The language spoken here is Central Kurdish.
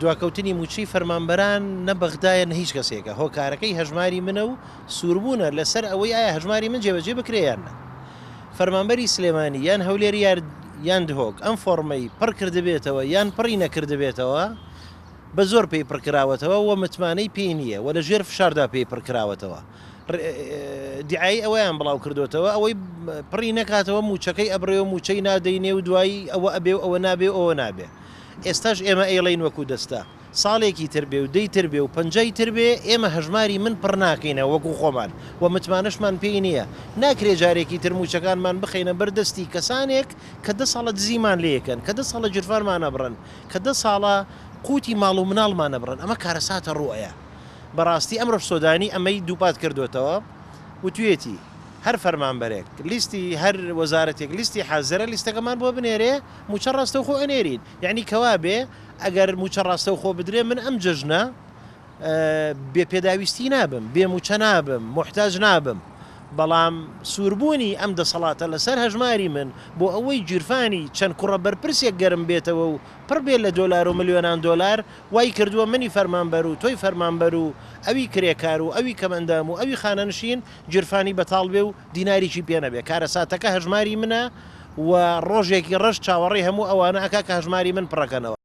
دواکەوتنی موچەی فەرمانبەران نە بەغدایە نە هیچ کەسێکە هۆکارەکەی هەژماری منە و سووربوونە لەسەر ئەوەی ئایا هەژماری من جێبەجێ بکرێیانە. فەرمانبەری سلێمانی یان هەولێر یان دهۆک ئەم فۆرمەی پڕ کردبێتەوە یان پڕی نەکردبێتەوە بە زۆر پێی پڕکراوەتەوە و متمانەی پێی نییە و لە ژێر فشاردا پێی پڕکراوەتەوە. دیعایی ئەوەیان بڵاو کردوێتەوە ئەوەی پڕی نەکاتەوە موچەکەی ئەبڕێ و موچەی نادەینێ و دوایی ئەوە ئەبێ و ئەوە نابێ و ئەوە نابێ. ئێستاش ئێمە ئێڵین وەکو دەستا ساڵێکی تر بێ و دەی تر بێ و پەنجەی تر بێ ئێمە هەژماری من پڕ ناکەینە وەکو خۆمان و متمانەشمان پێی نییە. ناکرێ جارێکی تر موچەکانمان بخەینە بەردەستی کەسانێک کە 10 ساڵە دزیمان لێکن کە 10 ساڵە جرفانمانە بڕن کە 10 ساڵە قوتی ماڵ و مناڵمانە بڕن. ئەمە کارەساتە ڕوئەیە. بەڕاستی ئەمڕۆ سۆدانی ئەمەی دووپات کردوێتەوە و توێتی هەر فەرمانبەرێک لیستی هەر وەزارەتێک لیستی حەزرە لیستەکەمان بۆ بنێرێ موچە ڕاستەوخۆ ئەنێرین یعنی کەوا بێ ئەگەر موچە ڕاستەوخۆ بدرێ من ئەم جژنە بێ پێداویستی نابم بێ موچە نابم محتاج نابم. بەڵام سووربوونی ئەم دەسەڵاتە لەسەر هەژماری من بۆ ئەوەی جیرفانی چەند کوڕە بەرپرسێک گەرم بێتەوە و پڕ بێت لە دۆلار و ملیۆنان دۆلار وای کردووە منی فەرمانبەر و تۆی فەرمانبەر و ئەوی کرێکار و ئەوی کەمەندام و ئەوی خانەنشین جیرفانی بەتاڵ بێ و دیناریی پێ نەبێ. کارەساتەکە هەژماری منە و ڕۆژێکی ڕەش چاوەڕێی هەموو ئەوانە ئەکا کە هەژماری من پڕەکەنەوە.